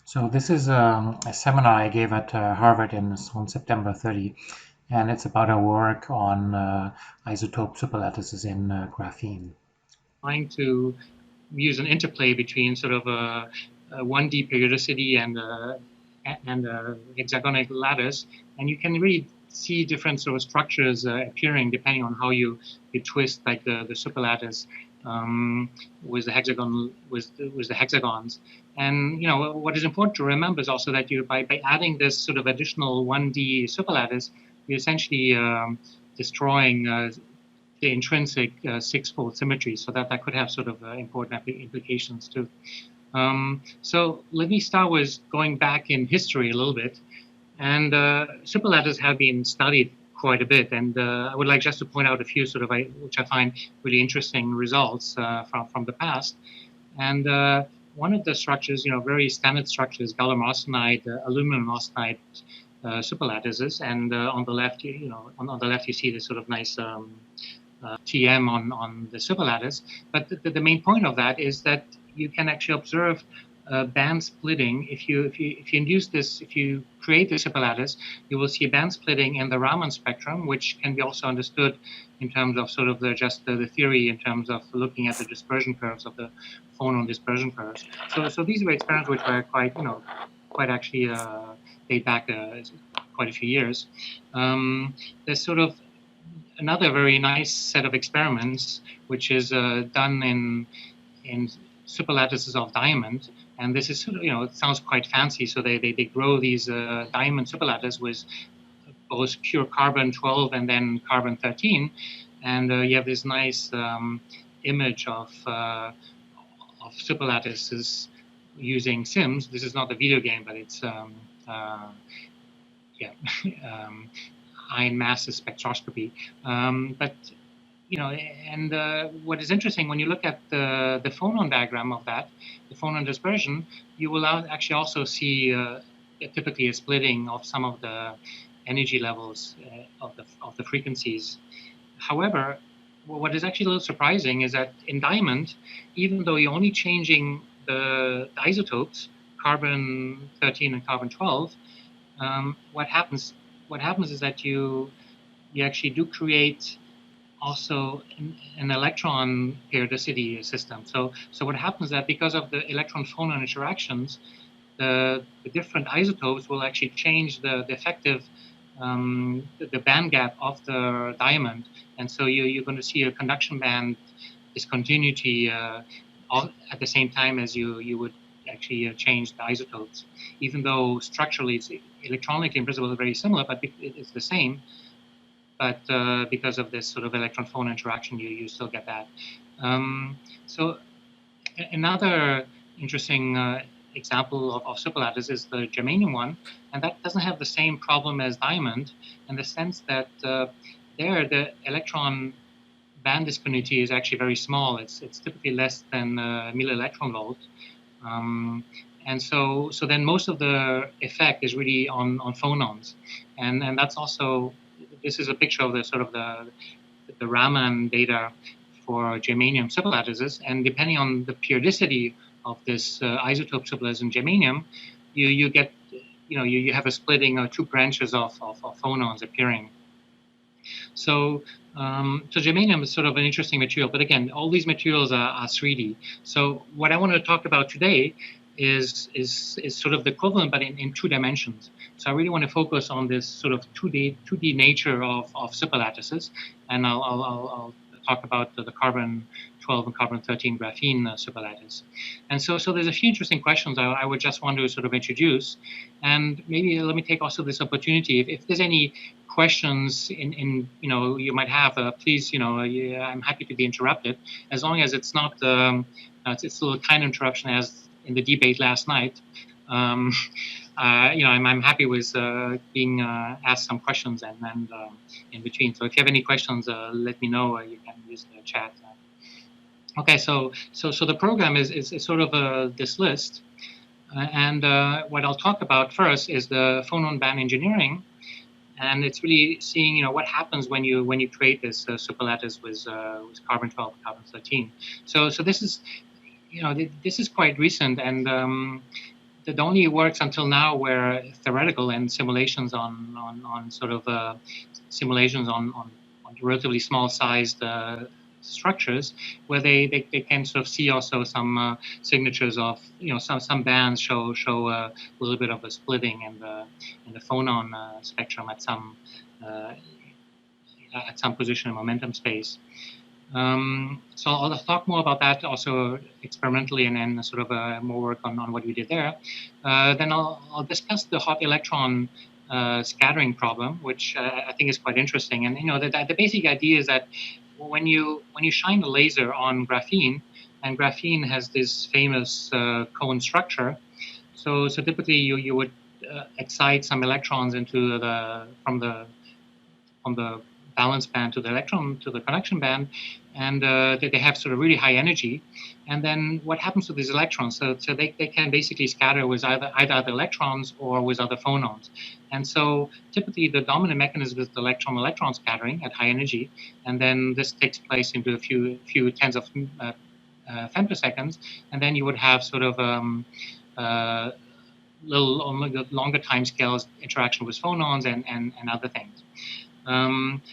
So this is a seminar I gave at Harvard on September 30, and it's about a work on isotope superlattices in graphene. Trying to use an interplay between sort of a 1D periodicity and a hexagonic lattice, and you can really see different sort of structures appearing depending on how you twist like the superlattice with the hexagons. And what is important to remember is also that you by adding this sort of additional 1D superlattice, you're essentially destroying the intrinsic six-fold symmetry, so that could have sort of important implications too. So let me start with going back in history a little bit. And superlattices have been studied quite a bit, and I would like just to point out a few sort of which I find really interesting results from the past. And one of the structures, very standard structures, gallium arsenide, aluminum arsenide superlattices, and on the left, on the left you see this sort of nice TM on the superlattice. But the main point of that is that you can actually observe band splitting. If you induce this, if you create the superlattice, you will see a band splitting in the Raman spectrum, which can be also understood in terms of sort of the theory in terms of looking at the dispersion curves of the phonon dispersion curves. So these were experiments which were quite actually date back quite a few years. There's sort of another very nice set of experiments, which is done in superlattices of diamond. And this is sort of, it sounds quite fancy. So they grow these diamond superlattices with both pure carbon 12 and then carbon 13. And you have this nice image of superlattices using SIMS. This is not a video game, but it's yeah, iron masses spectroscopy. But and what is interesting when you look at the phonon diagram of that, the phonon dispersion, you will actually also see typically a splitting of some of the energy levels of the frequencies. However, what is actually a little surprising is that in diamond, even though you're only changing the isotopes, carbon 13 and carbon 12, what happens is that you actually do create also an electron periodicity system. So what happens is that because of the electron phonon interactions, the different isotopes will actually change the effective the band gap of the diamond, and so you're going to see a conduction band discontinuity all at the same time as you would actually change the isotopes, even though structurally it's electronically in principle very similar, but it's the same. But because of this sort of electron phone interaction, you still get that. So another interesting example of superlattice is the germanium one, and that doesn't have the same problem as diamond in the sense that there the electron band discontinuity is actually very small. It's typically less than millielectron volt. And so then most of the effect is really on phonons, and that's also, this is a picture of the sort of the Raman data for germanium superlattices, and depending on the periodicity of this isotope superlattice in germanium, you get you have a splitting of two branches of phonons appearing. So germanium is sort of an interesting material, but again, all these materials are 3D. So what I want to talk about today is sort of the equivalent, but in two dimensions. So I really want to focus on this sort of 2D nature of superlattices, and I'll talk about the carbon 12 and carbon 13 graphene superlattice. And so there's a few interesting questions I would just want to sort of introduce, and maybe let me take also this opportunity. If there's any questions in you might have, please, I'm happy to be interrupted, as long as it's not it's still a kind of interruption as in the debate last night. I'm happy with being asked some questions and in between. So if you have any questions, let me know. You can use the chat. Okay, so the program is sort of this list, and what I'll talk about first is the phonon band engineering, and it's really seeing what happens when you create this superlattice with carbon 12, carbon 13. So this is this is quite recent, and that only works until now were theoretical and simulations on sort of simulations on relatively small sized structures, where they can sort of see also some signatures of, some bands show a little bit of a splitting in the phonon spectrum at some position in momentum space. So I'll talk more about that also experimentally, and then sort of more work on what we did there. Then I'll discuss the hot electron scattering problem, which I think is quite interesting. And the basic idea is that when you shine a laser on graphene, and graphene has this famous cone structure, so typically you would excite some electrons into from the valence band to the connection band, and they have sort of really high energy. And then what happens to these electrons? So they can basically scatter with either the electrons or with other phonons. And so typically the dominant mechanism is the electron scattering at high energy, and then this takes place into a few tens of femtoseconds, and then you would have sort of little longer time scales interaction with phonons and other things.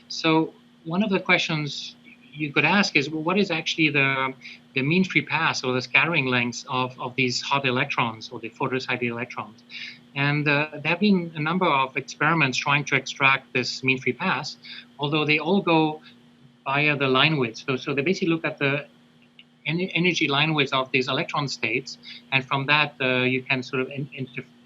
So one of the questions you could ask is, well, what is actually the mean free pass or the scattering lengths of these hot electrons or the photoexcited electrons? And there have been a number of experiments trying to extract this mean free pass, although they all go via the line width. So they basically look at the energy line width of these electron states, and from that you can sort of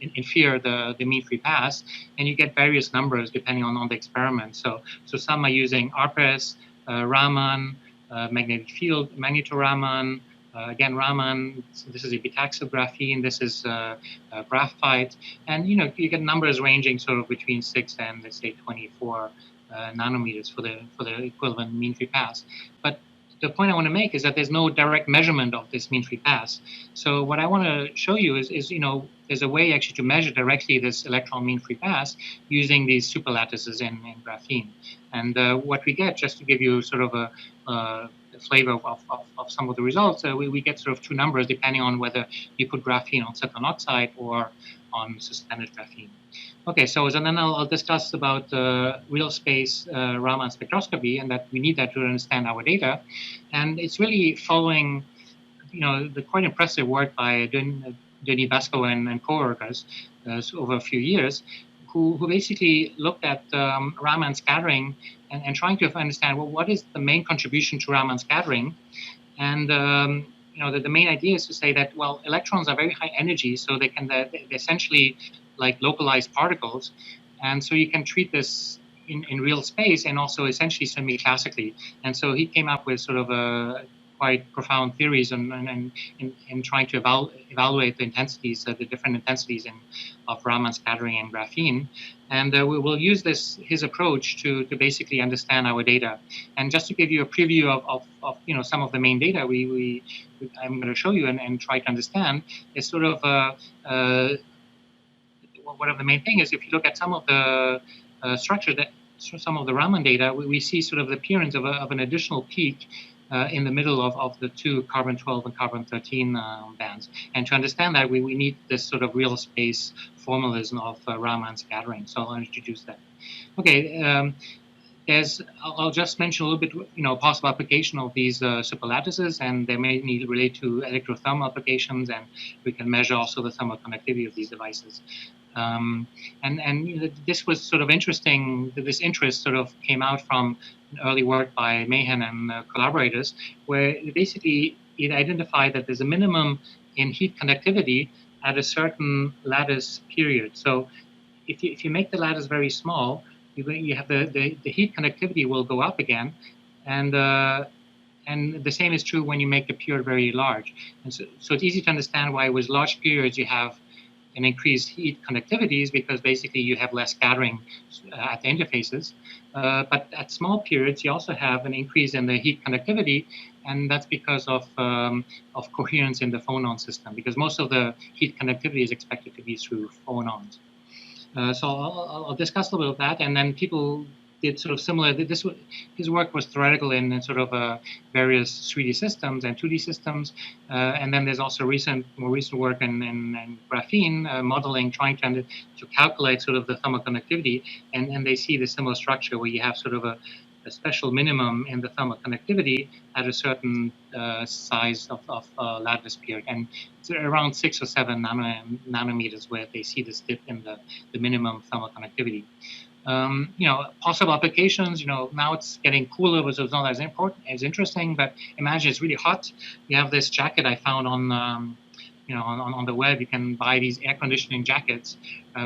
infer the mean free pass, and you get various numbers depending on the experiment. So some are using ARPAS, Raman, magnetic field, magneto-Raman, again Raman. So this is epitaxial graphene. This is graphite, and you get numbers ranging sort of between 6 and let's say 24 nanometers for the equivalent mean free pass. But the point I want to make is that there's no direct measurement of this mean free pass. So what I want to show you is there's a way actually to measure directly this electron mean free pass using these superlattices in graphene. And what we get, just to give you sort of a flavor of some of the results, we get sort of two numbers depending on whether you put graphene on silicon oxide or on suspended graphene. Okay, so then I'll discuss about real space Raman spectroscopy, and that we need that to understand our data. And it's really following, the quite impressive work by Denis Basco and co-workers over a few years, who basically looked at Raman scattering and trying to understand, well, what is the main contribution to Raman scattering? And the main idea is to say that, well, electrons are very high energy, so they're essentially like localized particles, and so you can treat this in real space and also essentially semi-classically. And so he came up with sort of a quite profound theories in trying to evaluate the intensities, the different intensities of Raman scattering and graphene. And we will use his approach to basically understand our data. And just to give you a preview of some of the main data I'm going to show you and try to understand is sort of one of the main things is, if you look at some of the structure some of the Raman data, we see sort of the appearance of an additional peak in the middle of the two carbon-12 and carbon-13 bands. And to understand that, we need this sort of real space formalism of Raman scattering. So I'll introduce that. Okay, I'll just mention a little bit, possible application of these superlattices, and they may relate to electrothermal applications, and we can measure also the thermal conductivity of these devices. And this was sort of interesting. This interest sort of came out from early work by Mahan and collaborators, where basically it identified that there's a minimum in heat conductivity at a certain lattice period. So if you make the lattice very small, you have the heat conductivity will go up again, and the same is true when you make the period very large. And so it's easy to understand why with large periods you have an increased heat conductivities, because basically you have less scattering at the interfaces. But at small periods, you also have an increase in the heat conductivity, and that's because of coherence in the phonon system, because most of the heat conductivity is expected to be through phonons. So I'll discuss a little bit of that, and then people did sort of similar. His work was theoretical in sort of various 3D systems and 2D systems, and then there's also more recent work in graphene modeling, trying to calculate sort of the thermal conductivity, and they see the similar structure where you have sort of a special minimum in the thermal conductivity at a certain size of lattice period, and it's around 6 or 7 nanometers where they see this dip in the minimum thermal conductivity. Possible applications, now it's getting cooler, so it's not as important, as interesting, but imagine it's really hot. You have this jacket I found on, on the web. You can buy these air conditioning jackets,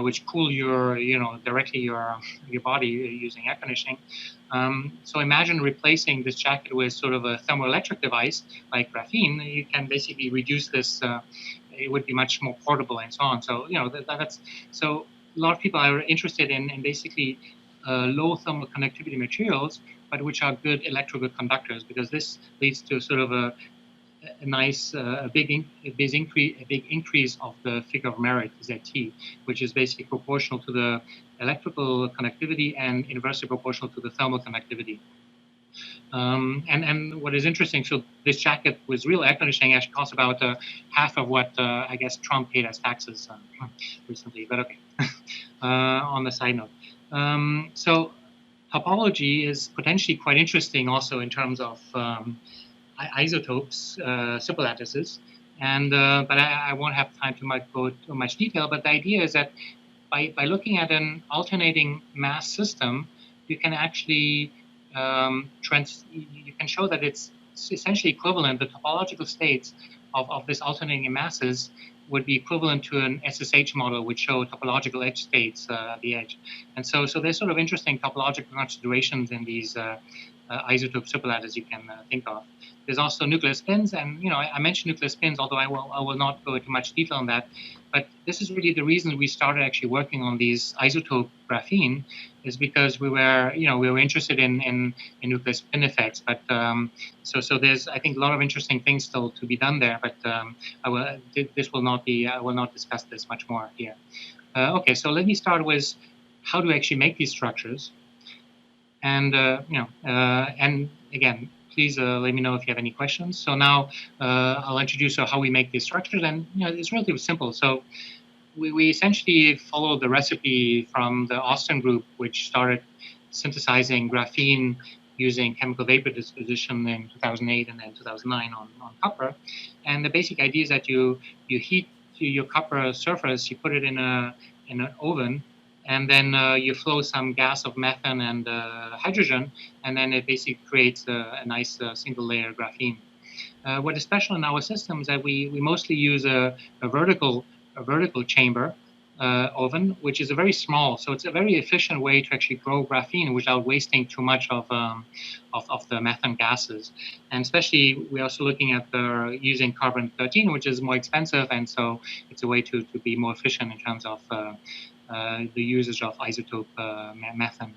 which cool directly your body using air conditioning. So imagine replacing this jacket with sort of a thermoelectric device like graphene. You can basically reduce this, it would be much more portable and so on. So, that's, so a lot of people are interested in basically low thermal conductivity materials, but which are good electrical conductors, because this leads to sort of a nice, big increase of the figure of merit, ZT, which is basically proportional to the electrical conductivity and inversely proportional to the thermal conductivity. And what is interesting, so this jacket with real air conditioning actually costs about half of what I guess Trump paid as taxes recently, but okay. On the side note. So topology is potentially quite interesting also in terms of isotopes, superlattices, and but I won't have time to go too much detail. But the idea is that by looking at an alternating mass system, you can actually you can show that it's essentially equivalent. The topological states of this alternating masses would be equivalent to an SSH model, which show topological edge states at the edge. And so there's sort of interesting topological considerations in these isotope superlattices you can think of. There's also nuclear spins, and I mentioned nuclear spins, although I will not go into much detail on that. But this is really the reason we started actually working on these isotope graphene, is because we were interested in nuclear spin effects. But so there's, I think, a lot of interesting things still to be done there. But I will not discuss this much more here. Okay, so let me start with how to actually make these structures. And and again, please let me know if you have any questions. So now I'll introduce how we make these structures, and it's relatively simple. So we essentially follow the recipe from the Austin group, which started synthesizing graphene using chemical vapor disposition in 2008 and then 2009 on copper. And the basic idea is that you heat your copper surface, you put it in an oven, and then you flow some gas of methane and hydrogen, and then it basically creates a nice single layer graphene. What is special in our system is that we mostly use a vertical chamber oven, which is a very small, so it's a very efficient way to actually grow graphene without wasting too much of the methane gases. And especially, we're also looking at using carbon-13, which is more expensive, and so it's a way to be more efficient in terms of the usage of isotope methane.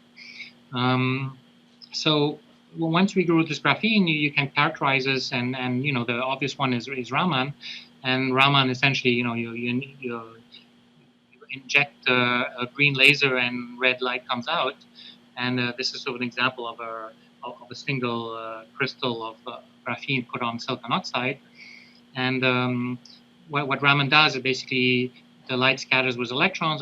So once we grew this graphene, you can characterize this, and the obvious one is Raman, and Raman essentially, you inject a green laser and red light comes out, and this is sort of an example of a single crystal of graphene put on silicon oxide, and what Raman does is basically the light scatters with electrons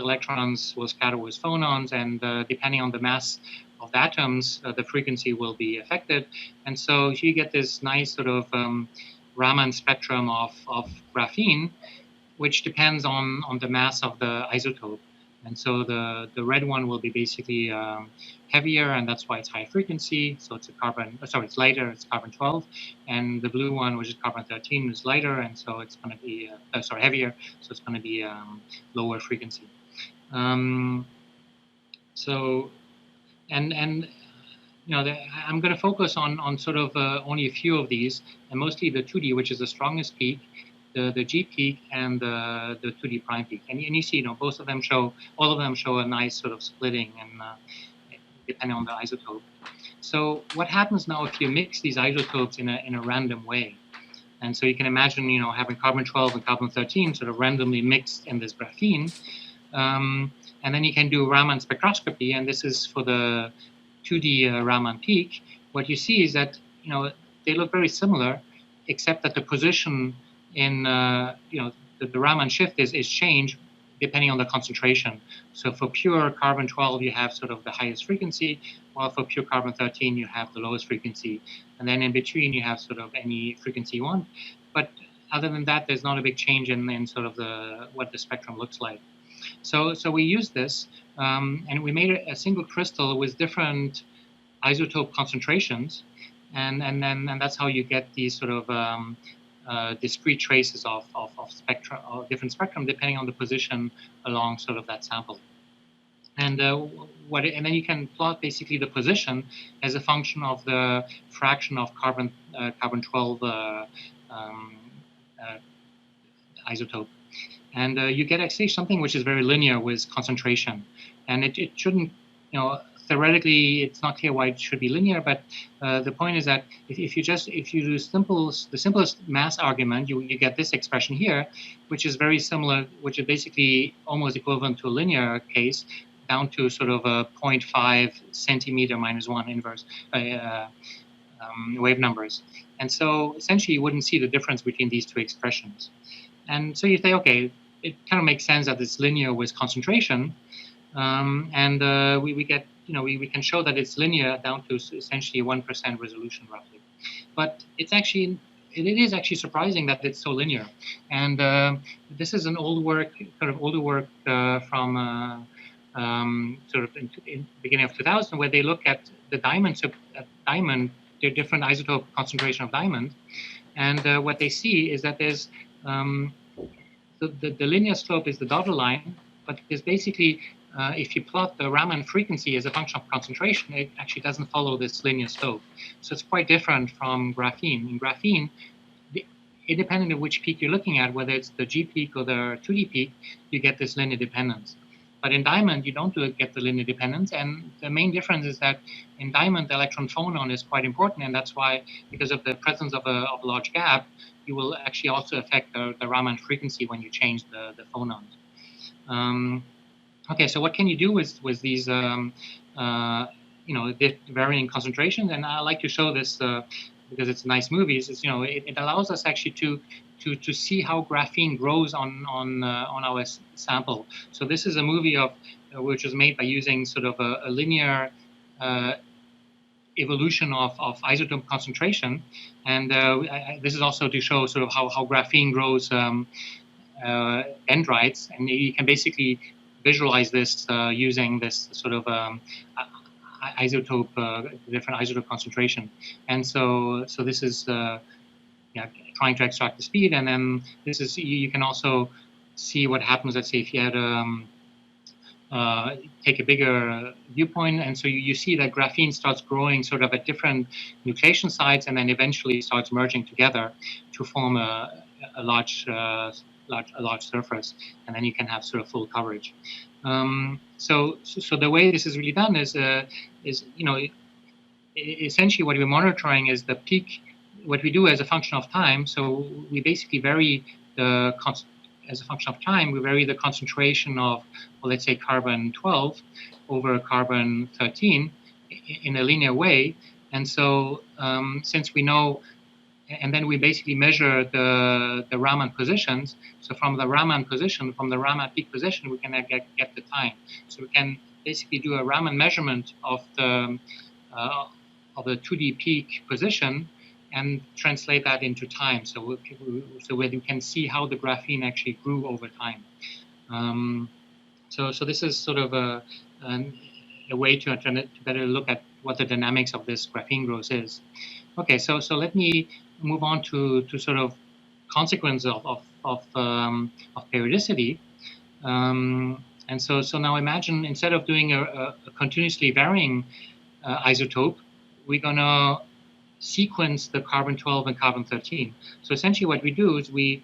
will scatter with phonons, and depending on the mass of the atoms, the frequency will be affected. And so you get this nice sort of Raman spectrum of graphene, which depends on the mass of the isotope. And so the red one will be basically heavier, and that's why it's high frequency. So it's it's lighter, it's carbon-12. And the blue one, which is carbon-13, is lighter, and so it's going to be, heavier, so it's going to be lower frequency. I'm going to focus on sort of only a few of these, and mostly the 2D, which is the strongest peak, the G peak, and the 2D prime peak. And you see, all of them show a nice sort of splitting, and depending on the isotope. So what happens now if you mix these isotopes in a random way? And so you can imagine, having carbon-12 and carbon-13 sort of randomly mixed in this graphene. And then you can do Raman spectroscopy, and this is for the 2D Raman peak, what you see is that they look very similar, except that the position in the Raman shift is changed depending on the concentration. So for pure carbon-12, you have sort of the highest frequency, while for pure carbon-13, you have the lowest frequency. And then in between, you have sort of any frequency you want. But other than that, there's not a big change in sort of what the spectrum looks like. So we used this, and we made a single crystal with different isotope concentrations, and that's how you get these sort of discrete traces of spectra, or different spectrum, depending on the position along sort of that sample. And and then you can plot basically the position as a function of the fraction of carbon-12 isotope. And you get actually something which is very linear with concentration. And it shouldn't, theoretically, it's not clear why it should be linear, but the point is that if you do the simplest mass argument, you get this expression here, which is very similar, which is basically almost equivalent to a linear case, down to sort of a 0.5 centimeter minus 1 inverse wave numbers. And so essentially you wouldn't see the difference between these two expressions. And so you say, okay, it kind of makes sense that it's linear with concentration, and we get, we can show that it's linear down to essentially 1% resolution roughly. But it is actually surprising that it's so linear. And this is an older work from sort of in beginning of 2000, where they look at the diamond, the different isotope concentration of diamond, and what they see is that there's the linear slope is the dotted line, but there's basically, if you plot the Raman frequency as a function of concentration, it actually doesn't follow this linear slope. So it's quite different from graphene. In graphene, independent of which peak you're looking at, whether it's the G peak or the 2D peak, you get this linear dependence. But in diamond, you don't get the linear dependence. And the main difference is that in diamond, the electron phonon is quite important. And that's why, because of the presence of a large gap, you will actually also affect the Raman frequency when you change the phonons. Okay, so what can you do with these varying concentrations? And I like to show this because it's a nice movie. It allows us actually to see how graphene grows on our sample. So this is a movie which was made by using sort of a linear evolution of isotope concentration, and this is also to show sort of how graphene grows dendrites, and you can basically visualize this using this sort of isotope, different isotope concentration. And so this is trying to extract the speed, and then this is, you can also see what happens. Let's say if you had take a bigger viewpoint, and so you see that graphene starts growing sort of at different nucleation sites, and then eventually starts merging together to form a large surface, and then you can have sort of full coverage. So the way this is really done is essentially what we're monitoring is the peak. What we do as a function of time, so we basically vary as a function of time, we vary the concentration of, well, let's say carbon-12 over carbon-13 in a linear way. And so since we know, and then we basically measure the Raman positions. So from the Raman position, from the Raman peak position, we can get the time. So we can basically do a Raman measurement of the 2D peak position and translate that into time, so we can see how the graphene actually grew over time. So this is sort of a way to better look at what the dynamics of this graphene growth is. Okay, so let me move on to sort of consequence of periodicity. And so now imagine, instead of doing a continuously varying isotope, we're gonna sequence the carbon-12 and carbon-13. So essentially what we do is we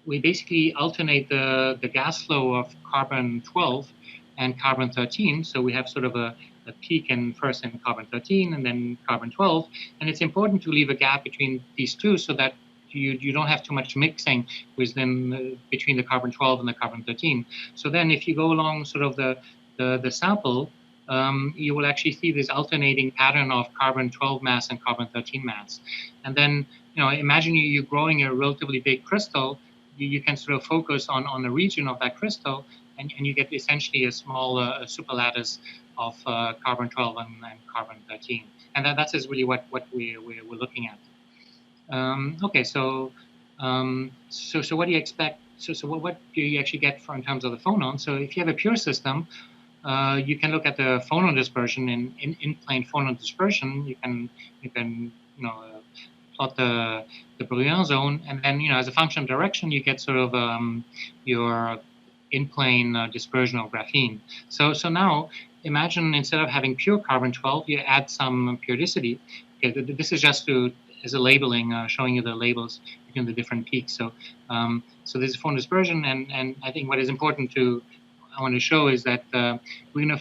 basically alternate the gas flow of carbon-12 and carbon-13. So we have sort of a peak first in carbon-13 and then carbon-12. And it's important to leave a gap between these two so that you don't have too much mixing between the carbon-12 and the carbon-13. So then if you go along sort of the sample, you will actually see this alternating pattern of carbon-12 mass and carbon-13 mass. And then, imagine you're growing a relatively big crystal. You can sort of focus on a region of that crystal, and you get essentially a small superlattice of carbon-12 and carbon-13. And that's really what we're looking at. Okay, so what do you expect? So what do you actually get in terms of the phonon? So if you have a pure system, you can look at the phonon dispersion in plane phonon dispersion. You can plot the Brillouin zone, and then as a function of direction, you get sort of your in-plane dispersion of graphene. So now imagine instead of having pure carbon-12, you add some periodicity. Okay, this is just as a labeling, showing you the labels between the different peaks. So so this is phonon dispersion, and I think what is important I want to show is that we're going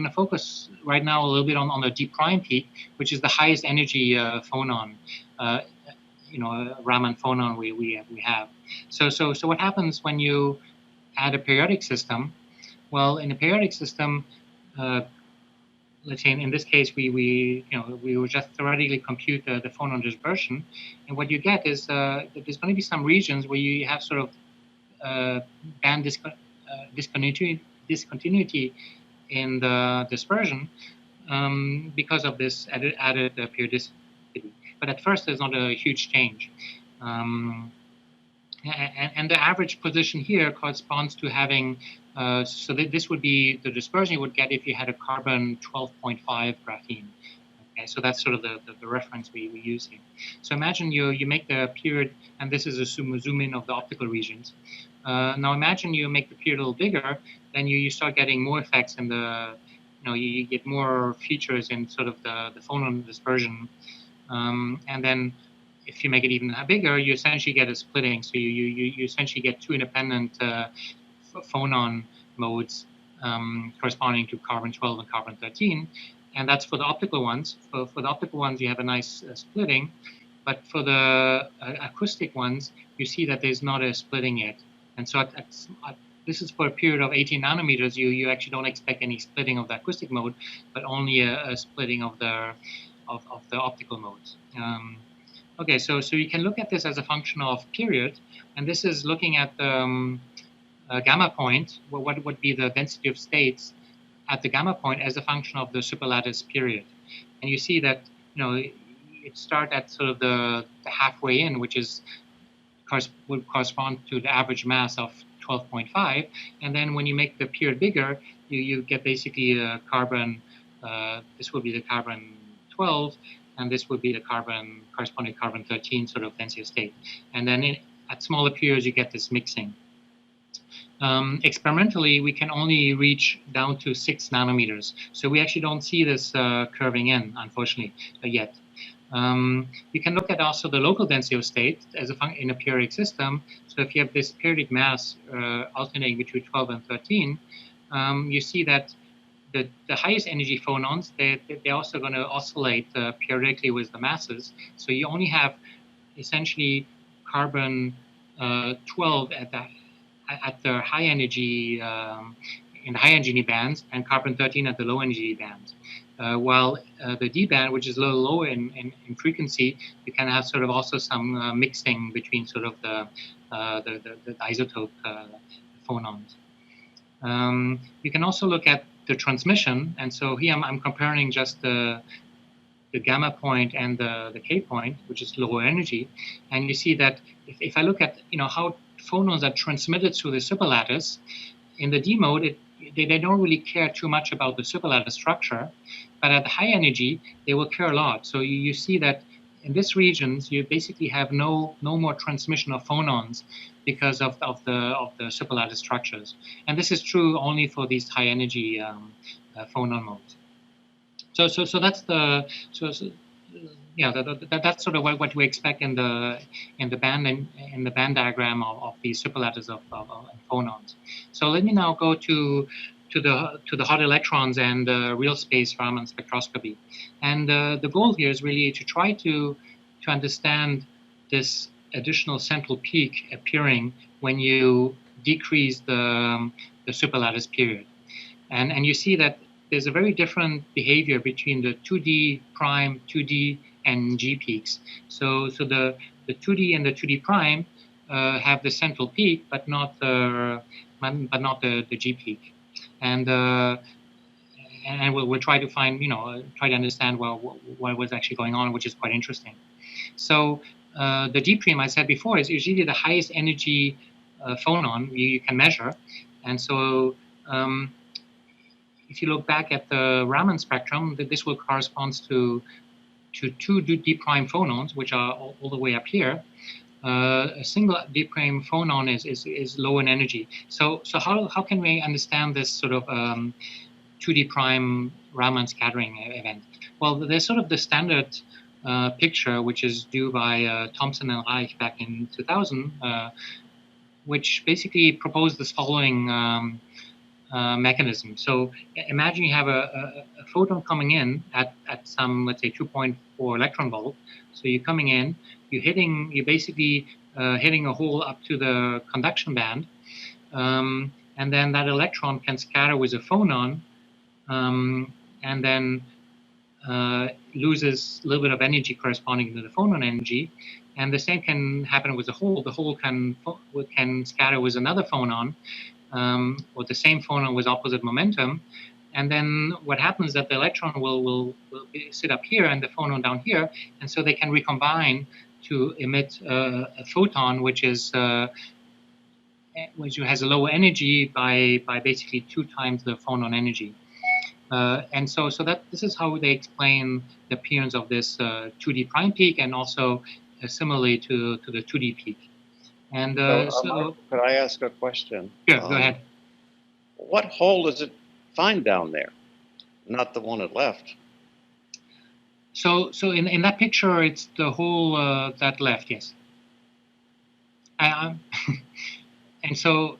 to focus right now a little bit on the D prime peak, which is the highest energy phonon, Raman phonon we have. So what happens when you add a periodic system? Well, in a periodic system, let's say in this case, we will just theoretically compute the phonon dispersion, and what you get is that there's going to be some regions where you have sort of band discontinuity in the dispersion because of this added periodicity. But at first, there's not a huge change. And the average position here corresponds to having, so this would be the dispersion you would get if you had a carbon 12.5 graphene. Okay, so that's sort of the reference we use here. So imagine you make the period, and this is a zoom in of the optical regions. Now imagine you make the period a little bigger, then you start getting more effects in the, you get more features in sort of the phonon dispersion. And then if you make it even bigger, you essentially get a splitting. So you essentially get two independent phonon modes corresponding to carbon-12 and carbon-13. And that's for the optical ones. For the optical ones, you have a nice splitting. But for the acoustic ones, you see that there's not a splitting yet. And so this is for a period of 18 nanometers. You actually don't expect any splitting of the acoustic mode, but only a splitting of the optical modes. Okay, so you can look at this as a function of period, and this is looking at the gamma point. What would be the density of states at the gamma point as a function of the superlattice period? And you see that it starts at sort of the halfway in, which would correspond to the average mass of 12.5, and then when you make the period bigger, you get basically a carbon. This would be the carbon 12, and this would be the corresponding carbon 13 sort of density of state. And then at smaller periods, you get this mixing. Experimentally, we can only reach down to 6 nanometers. So we actually don't see this curving in, unfortunately, yet. You can look at also the local density of state as in a periodic system. So if you have this periodic mass alternating between 12 and 13, you see that the highest energy phonons, they're also going to oscillate periodically with the masses. So you only have essentially carbon 12 at the high energy in the high energy bands, and carbon 13 at the low energy bands. While the D band, which is a little lower in frequency, you can have sort of also some mixing between sort of the isotope phonons. You can also look at the transmission, and so here I'm comparing just the gamma point and the K point, which is lower energy, and you see that if I look at how phonons are transmitted through the superlattice, in the D mode they don't really care too much about the superlattice structure, but at the high energy they will care a lot. So you see that in these regions you basically have no more transmission of phonons because of the superlattice structures, and this is true only for these high energy phonon modes. So that's that's sort of what we expect in the band diagram of these superlattices of phonons. So let me now go to the hot electrons and real space Raman spectroscopy, and the goal here is really to try to understand this additional central peak appearing when you decrease the superlattice period, and you see that there's a very different behavior between the 2D prime, 2D, and G peaks. So the 2D and the 2D prime have the central peak, but not the G peak, and we'll try to find, try to understand what was actually going on, which is quite interesting. So the D prime, I said before, is usually the highest energy phonon you can measure, and so if you look back at the Raman spectrum, this will correspond to two D prime phonons, which are all the way up here. A single D prime phonon is low in energy. So how can we understand this sort of 2D prime Raman scattering event? Well, there's sort of the standard picture, which is due by Thompson and Reich back in 2000, which basically proposed this following mechanism. So imagine you have a photon coming in at some, let's say, 2.4 electron volt. So you're coming in, you're basically hitting a hole up to the conduction band, and then that electron can scatter with a phonon, and then loses a little bit of energy corresponding to the phonon energy. And the same can happen with the hole. The hole can scatter with another phonon, or the same phonon with opposite momentum. And then what happens is that the electron will sit up here and the phonon down here, and so they can recombine to emit a photon which has a lower energy by basically 2 times the phonon energy. And so this is how they explain the appearance of this 2D prime peak, and also similarly to the 2D peak. And could I ask a question? Sure, go ahead. What hole does it find down there? Not the one it left. So in that picture, it's the hole that left, yes. And so,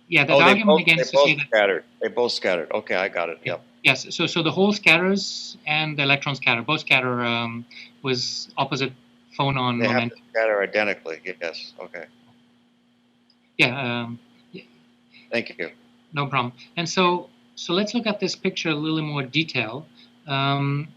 yeah, the argument against they both scattered. Okay, I got it. Yep. Yes. So the hole scatters and the electrons scatter. Both scatter with opposite phonon momentum. Have to scatter identically. Yes. Okay. Yeah. Thank you. No problem. And so let's look at this picture a little more detail, and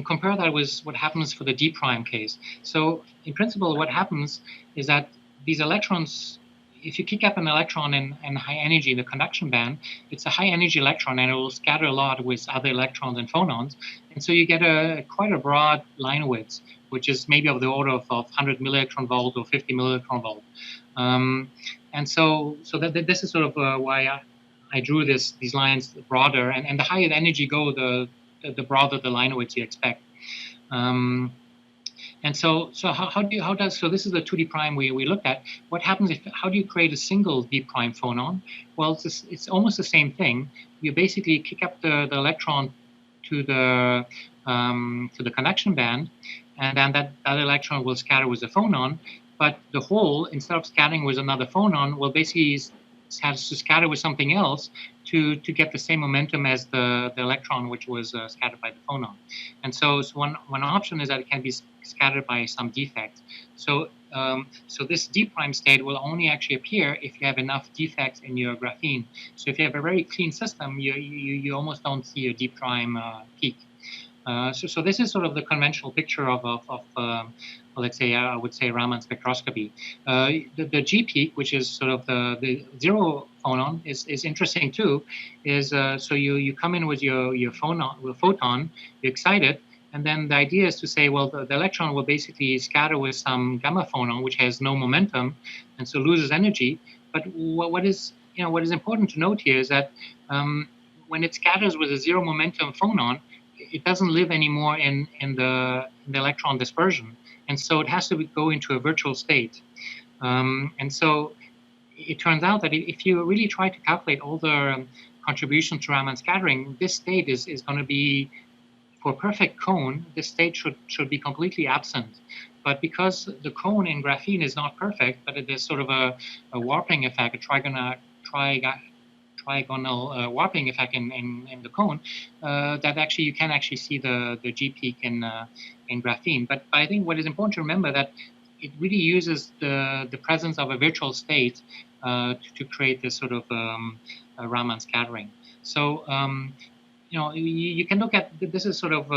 compare that with what happens for the D prime case. So in principle, what happens is that these electrons, if you kick up an electron in high energy, the conduction band, it's a high energy electron, and it will scatter a lot with other electrons and phonons. And so you get quite a broad line width, which is maybe of the order of 100 millielectron volt or 50 millielectron volt. And so this is sort of why I drew these lines broader, and the higher the energy go, the broader the line width you expect. And so this is the 2D prime we looked at. What happens how do you create a single D prime phonon? Well, it's almost the same thing. You basically kick up the electron to the conduction band, and then that electron will scatter with the phonon. But the hole, instead of scattering with another phonon, will basically has to scatter with something else to get the same momentum as the electron which was scattered by the phonon. And so one option is that it can be scattered by some defect. So this D prime state will only actually appear if you have enough defects in your graphene. So if you have a very clean system, you almost don't see a D prime peak. So this is sort of the conventional picture of let's say, I would say Raman spectroscopy. The G peak, which is sort of the zero phonon, is interesting too. So you come in with your photon, you excite it, and then the idea is to say, well, the electron will basically scatter with some gamma phonon, which has no momentum, and so loses energy. But what is important to note here is that when it scatters with a zero momentum phonon, it doesn't live anymore in the electron dispersion. And so it has to go into a virtual state. And so it turns out that if you really try to calculate all the contributions to Raman scattering, this state is going to be, for a perfect cone, this state should be completely absent. But because the cone in graphene is not perfect, but it is sort of a warping effect, a trigonal warping effect in the cone, that actually you can actually see the G peak in graphene. But I think what is important to remember that it really uses the presence of a virtual state to create this sort of Raman scattering. So you can look at this is sort of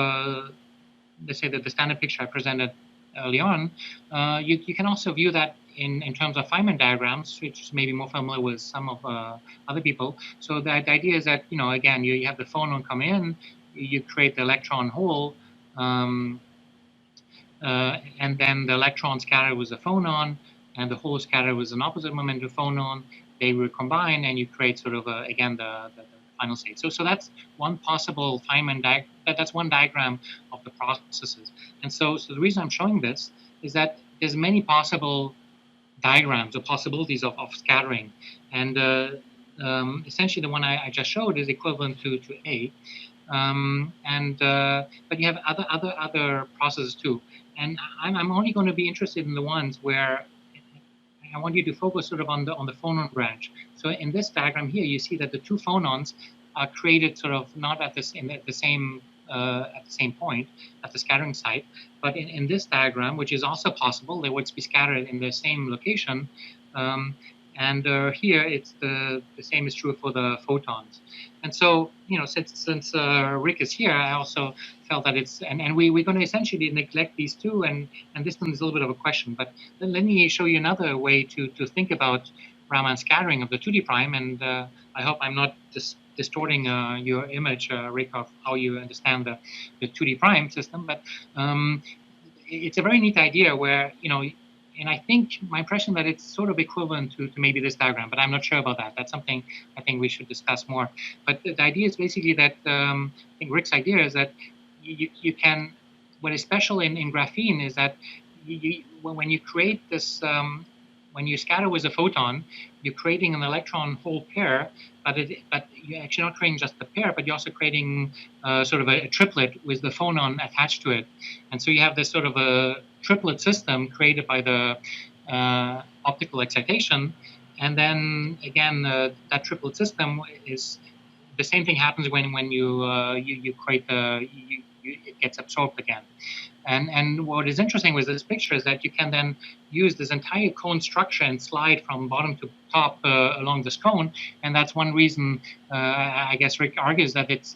let's say that the standard picture I presented early on. You can also view that in terms of Feynman diagrams, which may be more familiar with some of other people. So the idea is that again you have the phonon come in, you create the electron hole. And then the electron scatter with a phonon, and the hole scatter with an opposite momentum phonon. They recombine, and you create sort of again the final state. So that's one possible Feynman diagram. That's one diagram of the processes. And so the reason I'm showing this is that there's many possible diagrams or possibilities of scattering, and essentially the one I just showed is equivalent to A. But you have other processes too. And I'm only going to be interested in the ones where I want you to focus sort of on the phonon branch. So in this diagram here, you see that the two phonons are created sort of not at the same point at the scattering site, but in this diagram, which is also possible, they would be scattered in the same location. And here, it's the same is true for the photons. And so, since Rick is here, I also felt that it's and we're going to essentially neglect these two, and this one is a little bit of a question. But let me show you another way to think about Raman scattering of the 2D prime, and I hope I'm not just distorting your image, Rick, of how you understand the 2D prime system. But it's a very neat idea where and I think my impression that it's sort of equivalent to maybe this diagram, but I'm not sure about that. That's something I think we should discuss more. But the idea is basically that I think Rick's idea is that you can, what is special in graphene is that when you create this, when you scatter with a photon, you're creating an electron hole pair, but you're actually not creating just the pair, but you're also creating sort of a triplet with the phonon attached to it. And so you have this sort of a triplet system created by the optical excitation. And then again, that triplet system is the same thing happens when you create it gets absorbed again. And what is interesting with this picture is that you can then use this entire cone structure and slide from bottom to top along this cone. And that's one reason I guess Rick argues that it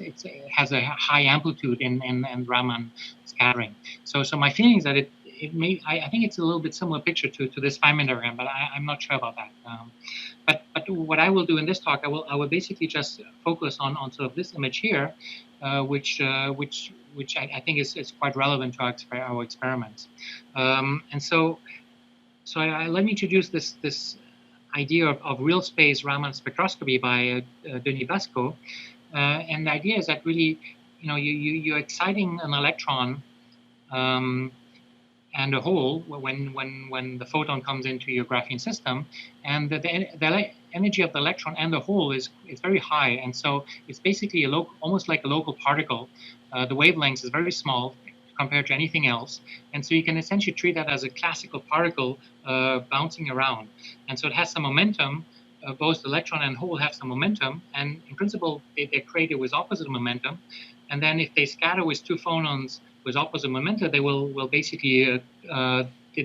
has a high amplitude in Raman scattering. So my feeling is that I think it's a little bit similar picture to this Feynman diagram, but I'm not sure about that. But what I will do in this talk, I will basically just focus on sort of this image here, which I think is quite relevant to our experiments. And so let me introduce this idea of real space Raman spectroscopy by Denis Basco. And the idea is that really, you're exciting an electron and a hole when the photon comes into your graphene system, and the energy of the electron and the hole is very high, and so it's basically almost like a local particle. The wavelength is very small compared to anything else, and so you can essentially treat that as a classical particle bouncing around, and so it has some momentum. Both the electron and hole have some momentum, and in principle they're created with opposite momentum, and then if they scatter with two phonons with opposite momentum, they will basically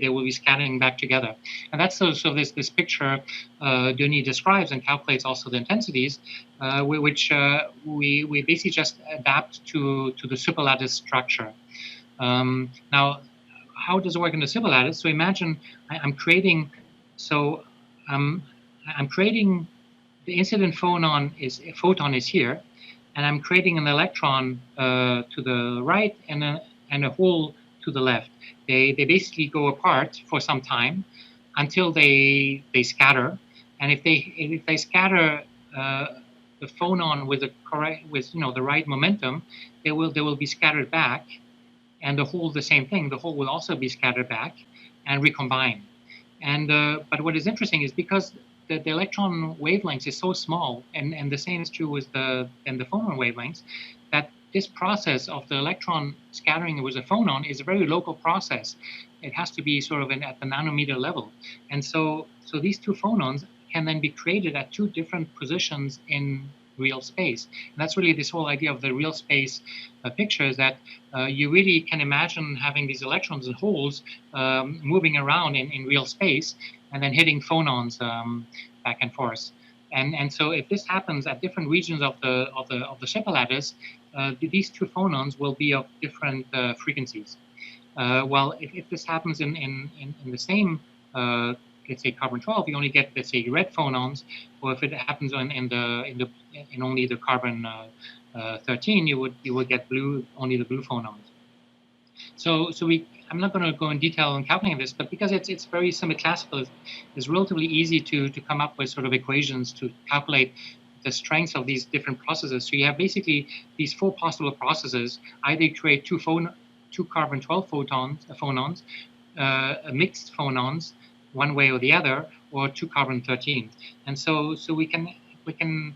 they will be scattering back together. And that's so this picture Denis describes and calculates also the intensities, which we basically just adapt to the superlattice structure. Now, how does it work in the superlattice? So imagine I'm creating the incident photon is here, and I'm creating an electron to the right and a hole to the left. They basically go apart for some time until they scatter, and if they scatter the phonon with the right momentum, they will be scattered back, and the hole the same thing. The hole will also be scattered back and recombine. And but what is interesting is because the electron wavelengths is so small, and the same is true with the phonon wavelengths, that this process of the electron scattering with a phonon is a very local process. It has to be sort of at the nanometer level. And so these two phonons can then be created at two different positions in real space. And that's really this whole idea of the real space picture, is that you really can imagine having these electrons and holes moving around in real space and then hitting phonons back and forth. And so if this happens at different regions of the superlattice, these two phonons will be of different frequencies. Well, if this happens in the same, let's say carbon-12, you only get, let's say, red phonons, or if it happens in only the carbon-13, you would get only the blue phonons. So I'm not going to go in detail on calculating this, but because it's very semi-classical, it's relatively easy to come up with sort of equations to calculate the strengths of these different processes. So you have basically these four possible processes. Either you create two carbon-12 phonons, mixed phonons, one way or the other, or two carbon-13. And so we can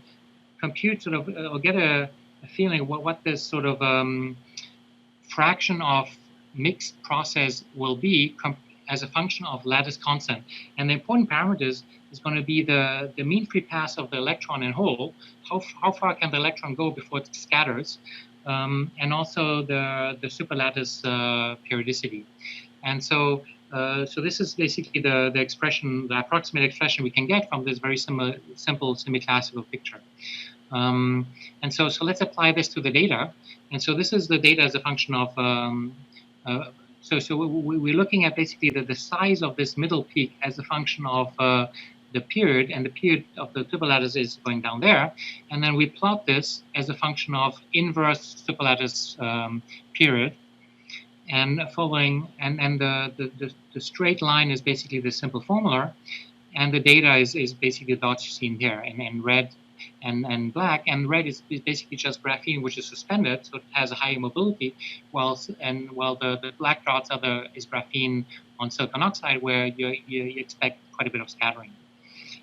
compute sort of, or get a feeling what this sort of fraction of mixed process will be as a function of lattice constant. And the important parameters is going to be the mean free pass of the electron in hole, how far can the electron go before it scatters, and also the superlattice periodicity. And so this is basically the expression, the approximate expression we can get from this very simple semi-classical picture. And so let's apply this to the data. And so this is the data as a function of, so we're looking at basically the size of this middle peak as a function of the period, and the period of the superlattice is going down there. And then we plot this as a function of inverse superlattice period. And following, and the straight line is basically the simple formula. And the data is basically the dots you see in here, in red and black. And red is basically just graphene, which is suspended, so it has a higher mobility, while the black dots is graphene on silicon oxide, where you expect quite a bit of scattering.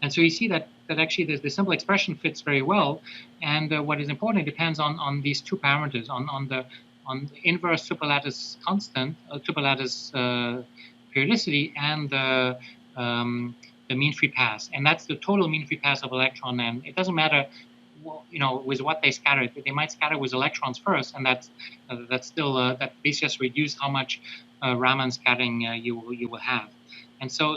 And so you see that actually the simple expression fits very well. And what is important, it depends on these two parameters, on the inverse superlattice constant, superlattice periodicity, and the mean free pass. And that's the total mean free pass of electron. And it doesn't matter, with what they scatter. They might scatter with electrons first, and that's still that this just reduce how much Raman scattering you will have. And so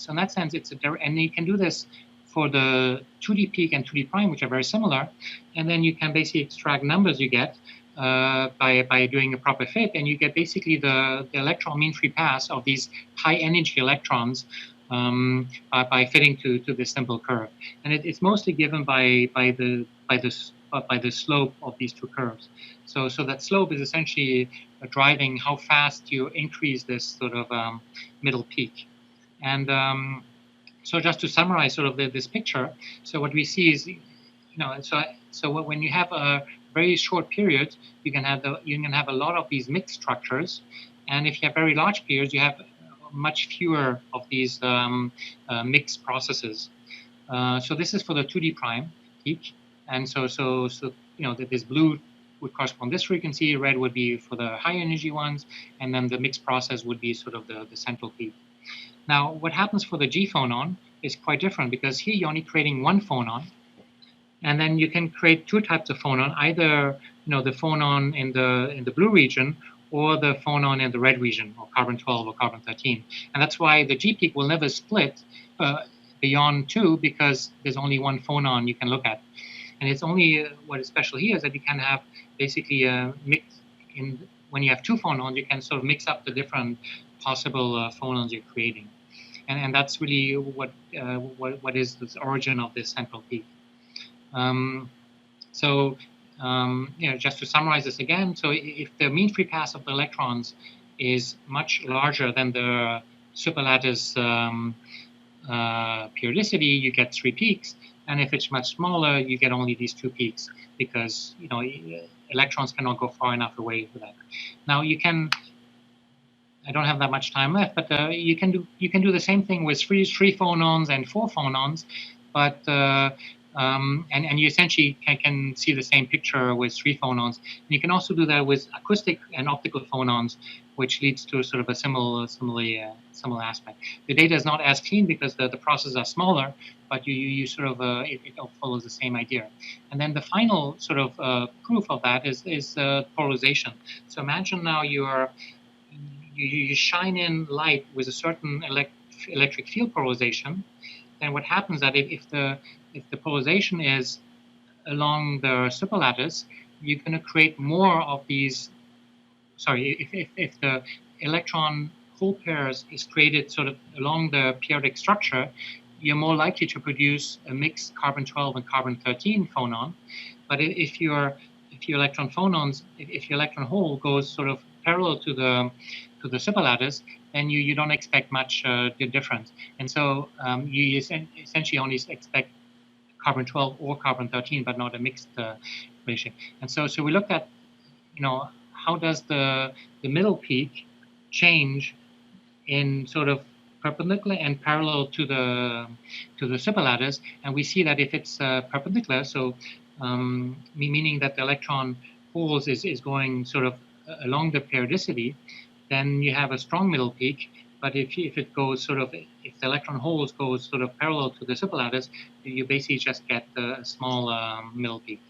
in that sense, and you can do this for the 2D peak and 2D prime, which are very similar. And then you can basically extract numbers you get by doing a proper fit, and you get basically the electron mean free pass of these high energy electrons by fitting to this simple curve. And it's mostly given by the slope of these two curves. So that slope is essentially driving how fast you increase this sort of middle peak. And so just to summarize sort of this picture, so what we see is, so when you have a very short period, you can have a lot of these mixed structures, and if you have very large periods, you have much fewer of these mixed processes. So this is for the 2D prime peak, and so this blue would correspond to this frequency, red would be for the high energy ones, and then the mixed process would be sort of the central peak. Now, what happens for the G phonon is quite different, because here you're only creating one phonon, and then you can create two types of phonon, either the phonon in the blue region, or the phonon in the red region, or carbon-12 or carbon-13. And that's why the G peak will never split beyond 2, because there's only one phonon you can look at. And it's only, what is special here is that you can have basically when you have two phonons, you can sort of mix up the different possible phonons you're creating. And that's really what is the origin of this central peak. Just to summarize this again, so if the mean free pass of the electrons is much larger than the superlattice periodicity, you get 3 peaks. And if it's much smaller, you get only these 2 peaks, because electrons cannot go far enough away for that. Now I don't have that much time left, but you can do the same thing with 3 phonons and 4 phonons, but and you essentially can see the same picture with 3 phonons. And you can also do that with acoustic and optical phonons, which leads to sort of a similar aspect. The data is not as clean because the processes are smaller, but you sort of it follows the same idea. And then the final sort of proof of that is polarization. So imagine now you shine in light with a certain electric field polarization. Then what happens is that if the polarization is along the superlattice, you're going to create more of these. Sorry, if the electron hole pairs is created sort of along the periodic structure, you're more likely to produce a mixed carbon-12 and carbon-13 phonon. But if your electron hole goes sort of parallel to the superlattice, then you don't expect much difference. And so you essentially only expect carbon-12 or carbon-13, but not a mixed ratio. And so we looked at, how does the middle peak change in sort of perpendicular and parallel to the superlattice, and we see that if it's perpendicular, so meaning that the electron holes is going sort of along the periodicity, then you have a strong middle peak. But if it goes sort of, if the electron holes goes sort of parallel to the superlattice, you basically just get a small middle peak.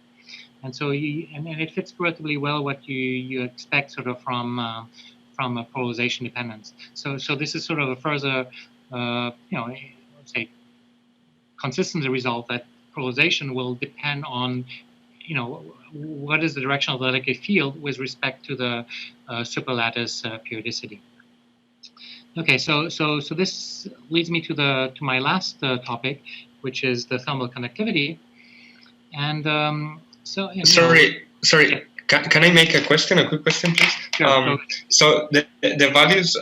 And so and it fits relatively well what you expect sort of from a polarization dependence. So this is sort of a further, say, consistency result that polarization will depend on, what is the direction of the electric field with respect to the superlattice periodicity. Okay, so this leads me to my last topic, which is the thermal conductivity. And sorry. Yeah. Can I make a quick question, please? Sure, so the values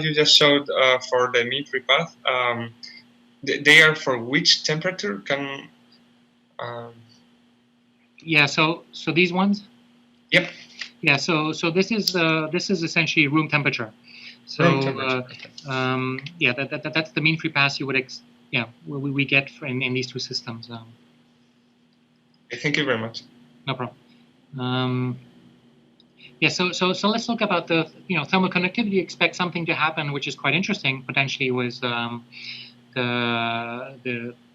you just showed for the mean-free path, they are for which temperature? Yeah. So these ones. Yep. Yeah. So this is essentially room temperature. So yeah, that's the mean free path you would we get in these two systems. Thank you very much. No problem. Yeah, so let's look about the thermal conductivity. Expect something to happen which is quite interesting potentially with the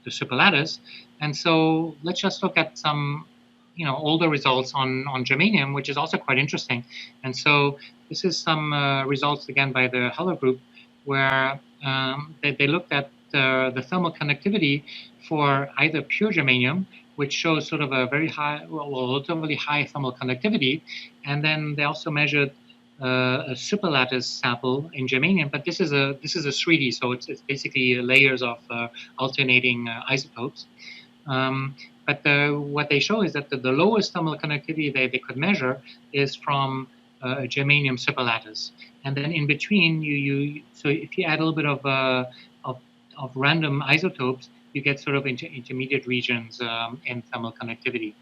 superlattice, and so let's just look at some older results on germanium, which is also quite interesting. And so this is some results again by the Heller group, where they looked at the thermal conductivity for either pure germanium, which shows sort of a very high, relatively high thermal conductivity, and then they also measured a superlattice sample in germanium. But this is a 3D, so it's basically layers of alternating isotopes. But what they show is that the lowest thermal conductivity they could measure is from a germanium superlattice, and then in between so if you add a little bit of random isotopes, you get sort of intermediate regions in thermal conductivity.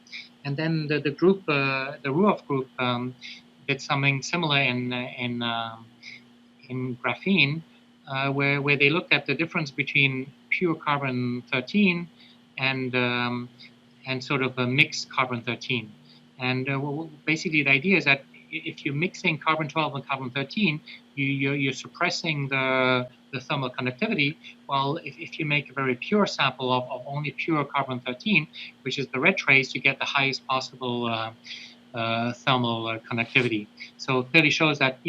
And then the group, the Ruoff group, did something similar in graphene, where they looked at the difference between pure carbon-13 and sort of a mixed carbon-13. And basically the idea is that if you're mixing carbon-12 and carbon-13, you're suppressing the thermal conductivity, while if you make a very pure sample of only pure carbon-13, which is the red trace, you get the highest possible thermal conductivity. So it clearly shows that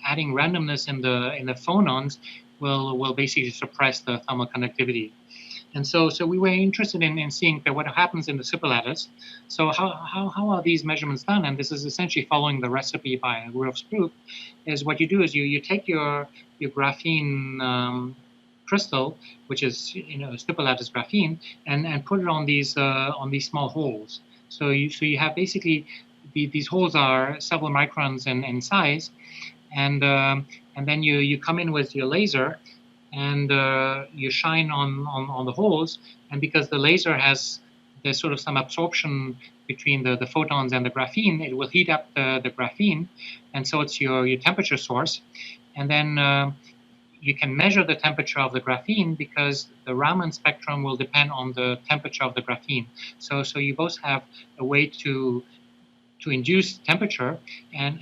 adding randomness in the phonons will basically suppress the thermal conductivity. And so we were interested in seeing what happens in the superlattice. So how are these measurements done? And this is essentially following the recipe by Ruoff's group. Is what you do is you take your graphene crystal, which is superlattice graphene, and put it on these small holes. So you have basically these holes are several microns in size, and then you come in with your laser, and you shine on the holes, and because the laser there's sort of some absorption between the photons and the graphene, it will heat up the graphene, and so it's your temperature source. And then you can measure the temperature of the graphene because the Raman spectrum will depend on the temperature of the graphene. So you both have a way to induce temperature and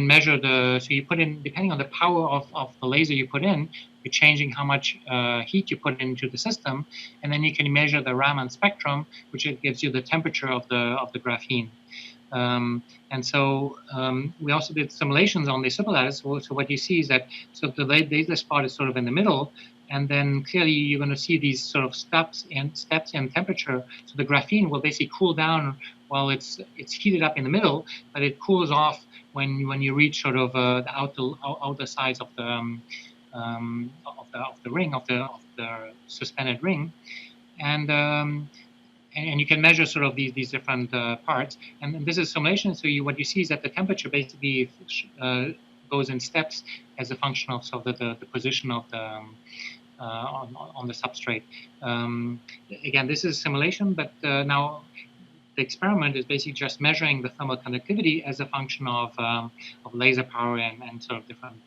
measure so you put in, depending on the power of the laser you put in, you're changing how much heat you put into the system, and then you can measure the Raman spectrum, which gives you the temperature of the graphene. And so we also did simulations on the superlattice. So what you see is that the laser spot is sort of in the middle, and then clearly you're going to see these sort of steps in temperature. So the graphene will basically cool down while it's heated up in the middle, but it cools off when you reach sort of the outer sides of the ring, of the suspended ring, and you can measure sort of these different parts. And this is simulation. So what you see is that the temperature basically goes in steps as a function of sort of the position of the on the substrate. Again, this is simulation, but now the experiment is basically just measuring the thermal conductivity as a function of laser power and sort of different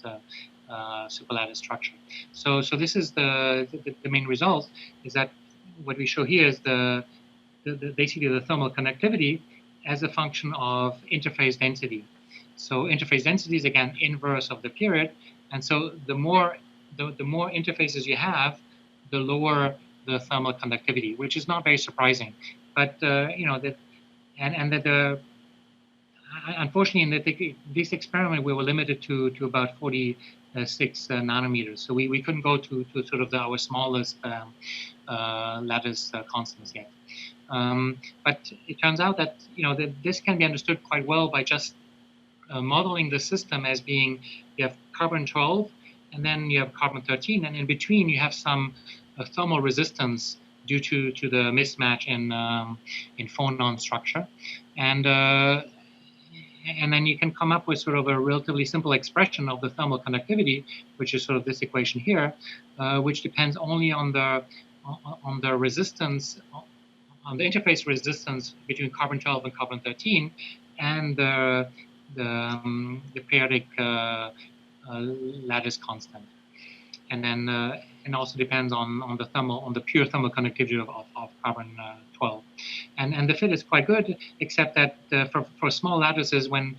superlattice structure. So this is the main result, is that what we show here is basically the thermal conductivity as a function of interface density. So interface density is again inverse of the period, and so the more interfaces you have, the lower the thermal conductivity, which is not very surprising. But unfortunately, in this experiment, we were limited to about 46 nanometers. So we couldn't go to sort of our smallest lattice constants yet. But it turns out that that this can be understood quite well by just modeling the system as being, you have carbon-12, and then you have carbon-13, and in between you have some thermal resistance due to the mismatch in phonon structure, and then you can come up with sort of a relatively simple expression of the thermal conductivity, which is sort of this equation here, which depends only on the resistance, on the interface resistance between carbon-12 and carbon-13, and the periodic lattice constant, and then and also depends on the pure thermal conductivity of carbon-12, and the fit is quite good, except that for small lattices, when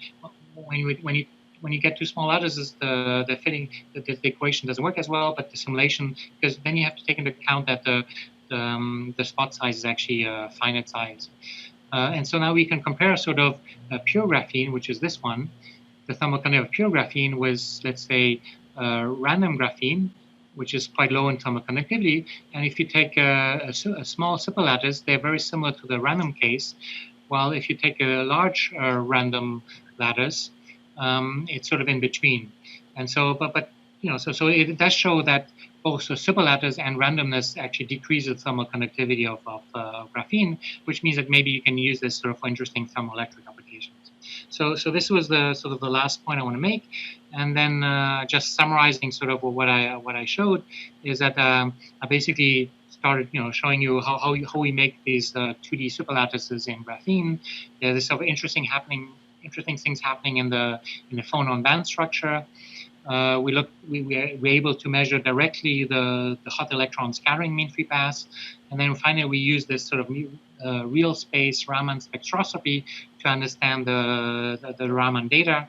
you get to small lattices, the fitting, the equation doesn't work as well, but the simulation, because then you have to take into account that the spot size is actually a finite size. And so now we can compare sort of pure graphene, which is this one, the thermal conductivity of pure graphene, with, let's say, random graphene, which is quite low in thermal conductivity. And if you take a small superlattice, they're very similar to the random case. While if you take a large random lattice, it's sort of in between. And so, but so it does show that both superlattice and randomness actually decrease the thermal conductivity of graphene, which means that maybe you can use this sort of for interesting thermoelectric applications. So this was the sort of the last point I want to make, and then just summarizing sort of what I showed is that I basically started showing you how we make these 2D superlattices in graphene. There's sort of interesting things happening in the phonon band structure. We're able to measure directly the hot electron scattering mean free path, and then finally we use this sort of real space Raman spectroscopy to understand the Raman data.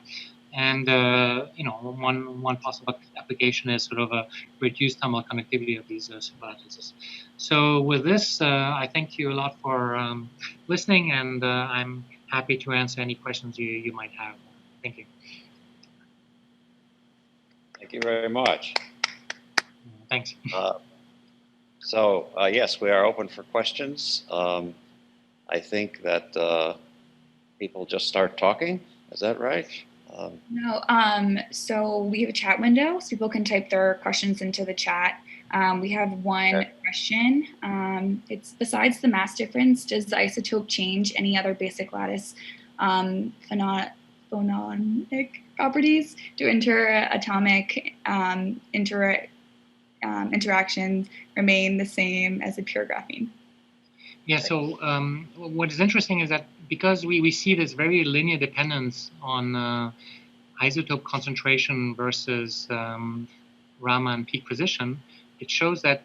And one possible application is sort of a reduced thermal conductivity of these superlattices. So with this, I thank you a lot for listening, and I'm happy to answer any questions you might have. Thank you. Thank you very much. Thanks. So yes, we are open for questions. I think that people just start talking. Is that right? No. So we have a chat window, so people can type their questions into the chat. We have one question. It's, besides the mass difference, does the isotope change any other basic lattice phononic properties? Do interatomic interactions remain the same as the pure graphene? Yeah, so what is interesting is that because we see this very linear dependence on isotope concentration versus Raman peak position, it shows that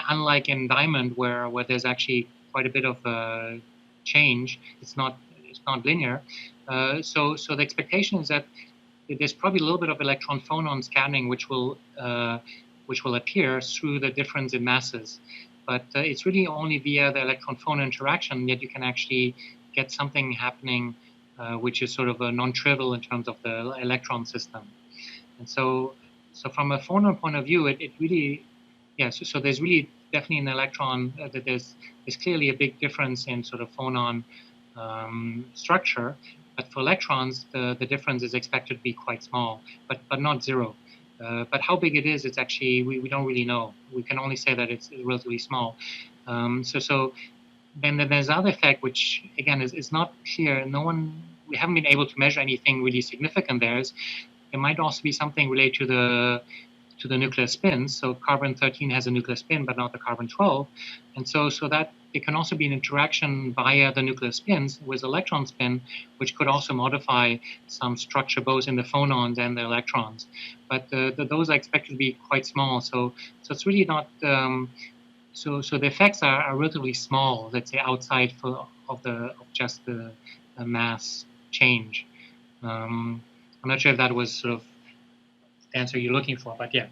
unlike in diamond where there's actually quite a bit of change, it's not linear. So the expectation is that there's probably a little bit of electron phonon scattering which will appear through the difference in masses. But it's really only via the electron-phonon interaction that you can actually get something happening which is sort of a non-trivial in terms of the electron system. And so from a phonon point of view, it really yeah, so there's really definitely an electron that there's clearly a big difference in sort of phonon structure, but for electrons the difference is expected to be quite small, but not zero. But how big it is, it's actually we don't really know. We can only say that it's relatively small. So then there's another effect which again is not clear. We haven't been able to measure anything really significant there. There might also be something related to the nuclear spins. So carbon-13 has a nuclear spin, but not the carbon-12. And so that it can also be an interaction via the nuclear spins with electron spin, which could also modify some structure both in the phonons and the electrons. But those are expected to be quite small. So it's really not, so the effects are relatively small, let's say, outside of just the mass change. I'm not sure if that was sort of the answer you're looking for, but yeah.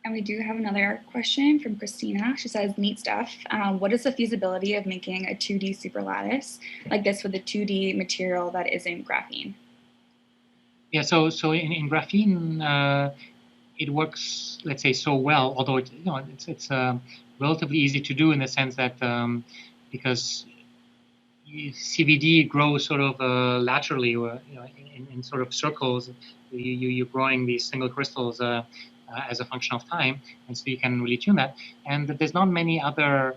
And we do have another question from Christina. She says, neat stuff. What is the feasibility of making a 2D superlattice like this with a 2D material that isn't graphene? Yeah, so in graphene, it works, let's say, so well, although it's relatively easy to do in the sense that because CVD grows sort of laterally, or in sort of circles. You're growing these single crystals as a function of time, and so you can really tune that. And there's not many other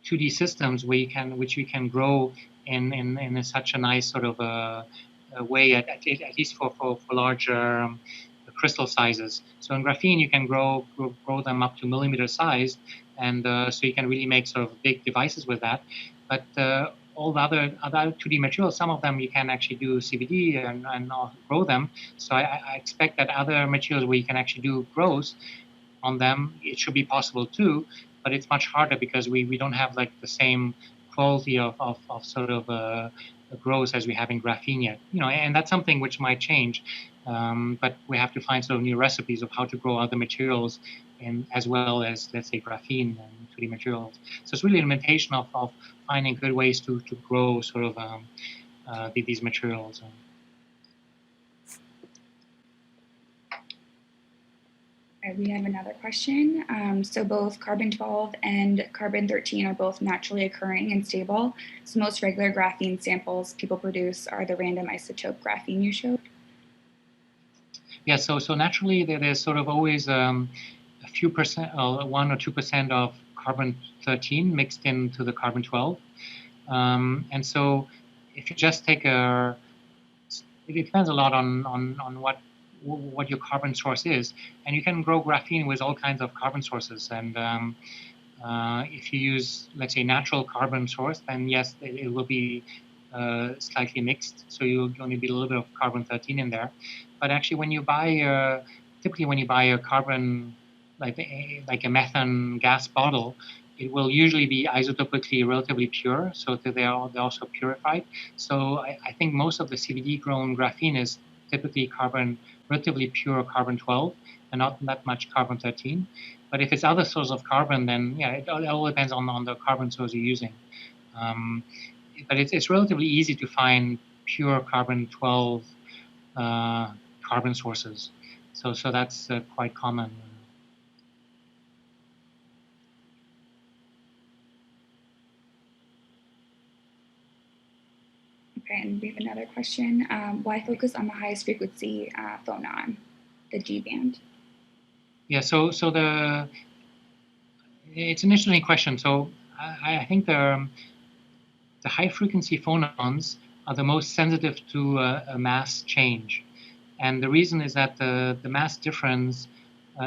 2D systems which you can grow in such a nice sort of a way, at least for larger crystal sizes. So in graphene, you can grow them up to millimeter size, and so you can really make sort of big devices with that. But all the other 2D materials, some of them you can actually do CVD and grow them. So I expect that other materials where you can actually do grows on them, it should be possible too, but it's much harder because we don't have like the same quality of sort of growth as we have in graphene yet. And that's something which might change, but we have to find sort of new recipes of how to grow other materials, as well as, let's say, graphene and 2D materials. So it's really a limitation of finding good ways to grow sort of these materials. We have another question. So both carbon-12 and carbon-13 are both naturally occurring and stable. So most regular graphene samples people produce are the random isotope graphene you showed. Yeah, so naturally there's sort of always a few percent, 1 or 2% of carbon-13 mixed into the carbon-12. And so if you just take it depends a lot on what your carbon source is, and you can grow graphene with all kinds of carbon sources. And if you use, let's say, natural carbon source, then yes, it will be slightly mixed, so you'll only be a little bit of carbon-13 in there. But actually, when you buy typically when you buy a carbon, like a methane gas bottle, it will usually be isotopically relatively pure, so that they're also purified. So I think most of the CVD grown graphene is typically relatively pure carbon-12 and not that much carbon-13. But if it's other source of carbon, then yeah, it all depends on the carbon source you're using. But it's relatively easy to find pure carbon-12 carbon sources. So that's quite common. Okay, and we have another question. Why focus on the highest frequency phonon, the G band? Yeah, so it's an interesting question. So I think the high frequency phonons are the most sensitive to a mass change. And the reason is that the mass difference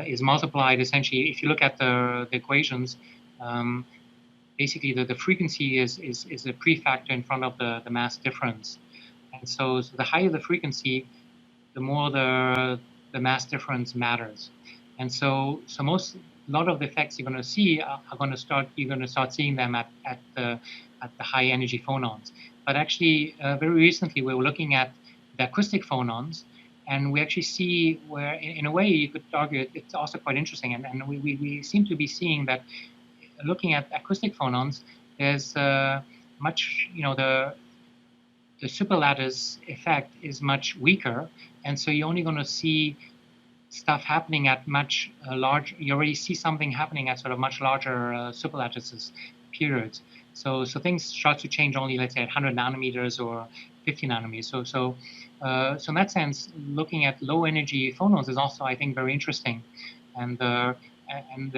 is multiplied essentially. If you look at the equations, basically the frequency is a prefactor in front of the mass difference. And so the higher the frequency, the more the mass difference matters. And so a lot of the effects you're going to see you're going to start seeing them at the high energy phonons. But actually, very recently we were looking at the acoustic phonons, and we actually see where, in a way, you could argue it's also quite interesting. And we seem to be seeing that looking at acoustic phonons, there's much, the superlattice effect is much weaker, and so you're only going to see stuff happening at much large. You already see something happening at sort of much larger superlattices periods. So things start to change only, let's say, at 100 nanometers or 50 nanometers. So in that sense, looking at low energy phonons is also, I think, very interesting. And the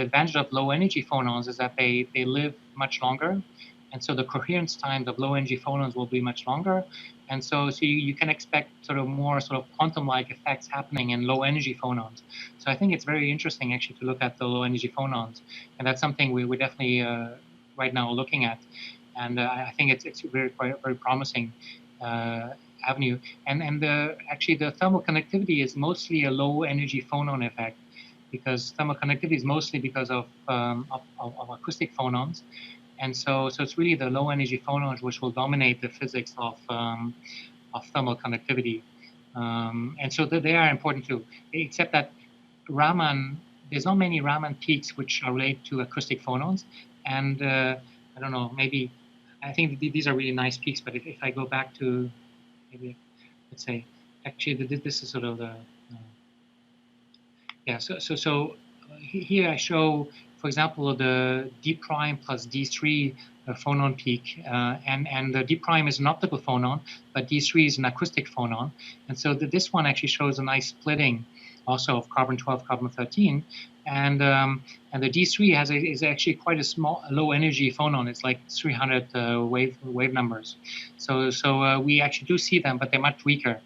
advantage of low energy phonons is that they live much longer. And so the coherence times of low energy phonons will be much longer. And so you can expect sort of more sort of quantum-like effects happening in low energy phonons. So I think it's very interesting actually to look at the low energy phonons. And that's something we're definitely right now looking at. And I think it's very promising avenue. And actually the thermal conductivity is mostly a low energy phonon effect, because thermal conductivity is mostly because of acoustic phonons. And so it's really the low energy phonons which will dominate the physics of thermal conductivity. And so they are important too, except that Raman, there's not many Raman peaks which are related to acoustic phonons. And I don't know, maybe, I think these are really nice peaks, but if I go back to, maybe, let's say, actually this is sort of the, yeah, so here I show, for example, the D prime plus D3 phonon peak, and the D prime is an optical phonon, but D3 is an acoustic phonon. And so this one actually shows a nice splitting also of carbon 12, carbon 13. And the D3 is actually quite a low energy phonon. It's like 300 wave numbers. So we actually do see them, but they're much weaker.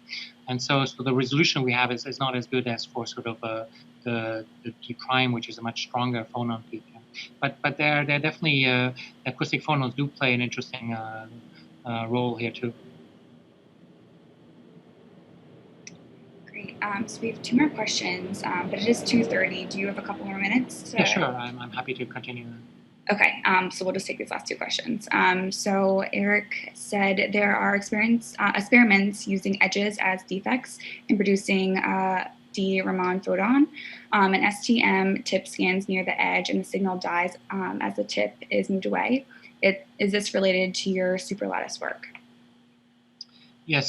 And so the resolution we have is not as good as for sort of the D prime, which is a much stronger phonon peak. But they're definitely, acoustic phonons do play an interesting role here too. Great. So we have 2 more questions, but it is 2:30. Do you have a couple more minutes? Yeah, sure. I'm happy to continue. Okay, so we'll just take these last 2 questions. So Eric said there are experiments using edges as defects in producing D Raman photon. An STM tip scans near the edge and the signal dies as the tip is moved away. Is this related to your superlattice work? Yeah,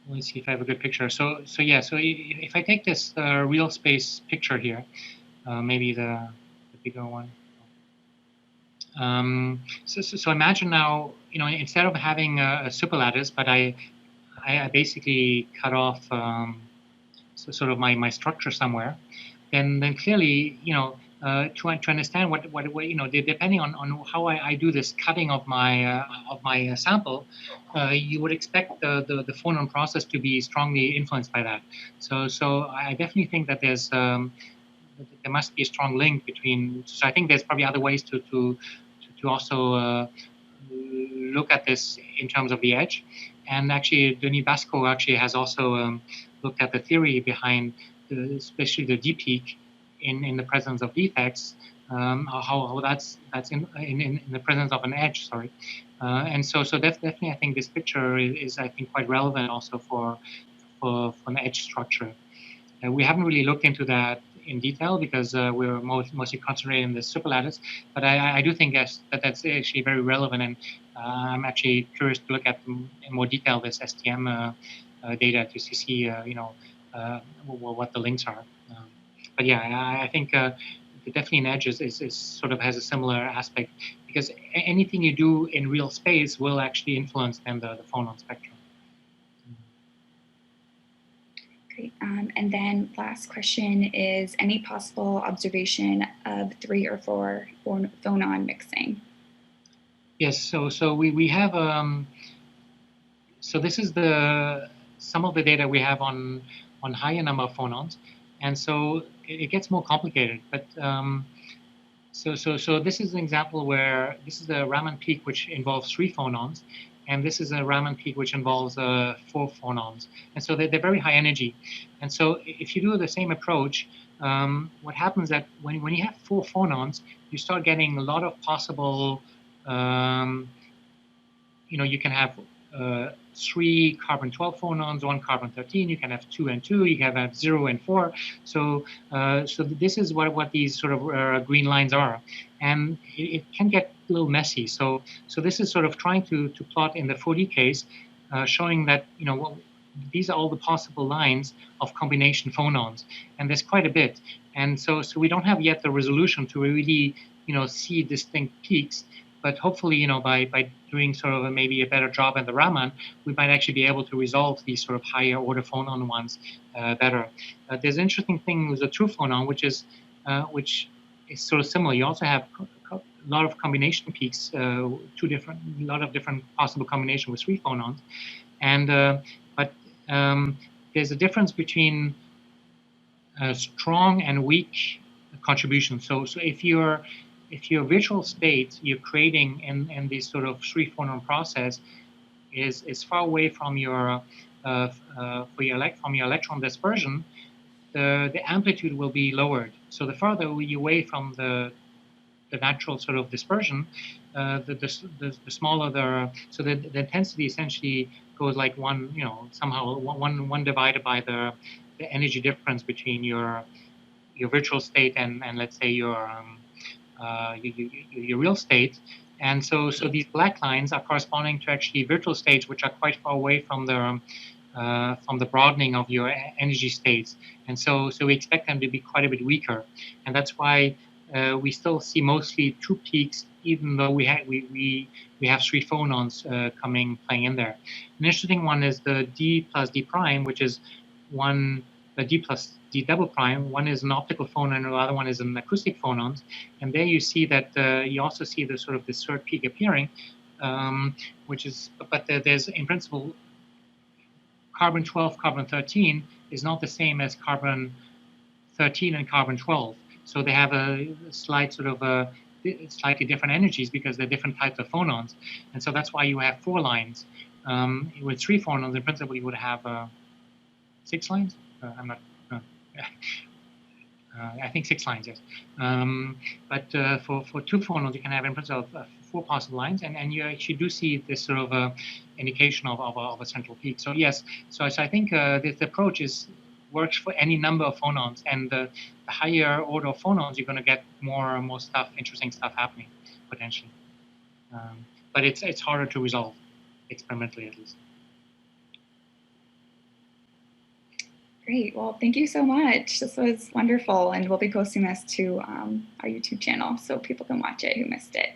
let me see if I have a good picture. So if I take this real space picture here, maybe the bigger one. So imagine now, instead of having a superlattice, but I basically cut off sort of my structure somewhere, then clearly, to understand what depending on how I do this cutting of my sample, you would expect the phonon process to be strongly influenced by that. So I definitely think that there must be a strong link between. So I think there's probably other ways to also look at this in terms of the edge. And actually, Denis Basco actually has also looked at the theory behind, especially the D peak in the presence of defects, how that's in the presence of an edge. Sorry, and so definitely I think this picture is I think quite relevant also for an edge structure. We haven't really looked into that in detail because we're mostly concentrated in the superlattice, but I do think that's actually very relevant, and I'm actually curious to look at in more detail this STM data to see what the links are. But yeah, I think definitely an edge is sort of has a similar aspect, because anything you do in real space will actually influence then the phonon spectrum. Great. And then last question is, any possible observation of 3 or 4 phonon mixing? Yes, so we have, so this is some of the data we have on higher number of phonons, and so it gets more complicated. But so this is an example where this is the Raman peak, which involves 3 phonons, and this is a Raman peak which involves 4 phonons. And so they're very high energy. And so if you do the same approach, what happens is that when you have 4 phonons, you start getting a lot of possible, you can have 3 carbon 12 phonons, 1 carbon 13, you can have 2 and 2, you can have 0 and 4. So this is what these sort of green lines are. And it can get a little messy. So this is sort of trying to plot in the 4D case, showing that, these are all the possible lines of combination phonons, and there's quite a bit. And so we don't have yet the resolution to really, see distinct peaks. But hopefully, by doing sort of maybe a better job in the Raman, we might actually be able to resolve these sort of higher order phonon ones better. There's an interesting thing with the true phonon, which is sort of similar. You also have a lot of combination peaks, a lot of different possible combination with 3 phonons, and but there's a difference between strong and weak contribution. So if your virtual state you're creating in this sort of 3 phonon process is far away from your electron dispersion, the amplitude will be lowered. So the farther you away from the natural sort of dispersion, the smaller so the intensity essentially goes like somehow one divided by the energy difference between your virtual state and let's say your real state. And so these black lines are corresponding to actually virtual states which are quite far away from the broadening of your energy states. And so we expect them to be quite a bit weaker. And that's why we still see mostly 2 peaks, even though we have 3 phonons playing in there. An interesting one is the D plus D prime, which is the D plus D double prime. One is an optical phonon, and the other one is an acoustic phonon. And there you see that you also see the sort of this 3rd peak appearing, but there's in principle carbon 12, carbon 13 is not the same as carbon 13 and carbon 12. So they have a slight sort of slightly different energies because they're different types of phonons. And so that's why you have 4 lines. With 3 phonons, in principle, you would have 6 lines. I'm not. I think 6 lines, yes. But for 2 phonons, you can have in principle 4 possible lines, and you actually do see this sort of indication of a central peak. So yes, so I think this approach works for any number of phonons, and the higher order of phonons, you're going to get more and more stuff, interesting stuff happening potentially. But it's harder to resolve experimentally, at least. Great. Well, thank you so much. This was wonderful, and we'll be posting this to our YouTube channel so people can watch it who missed it.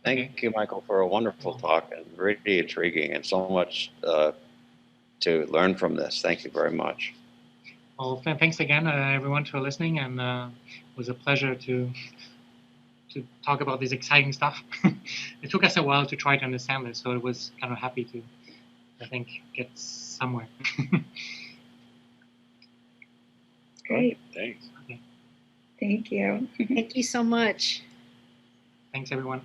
Thank you, Michael, for a wonderful talk and really intriguing and so much to learn from this. Thank you very much. Well, thanks again, everyone, for listening, and it was a pleasure to talk about this exciting stuff. It took us a while to try to understand this, so it was kind of happy to, I think, get somewhere. Great. Thanks. Okay. Thank you. Thank you so much. Thanks, everyone.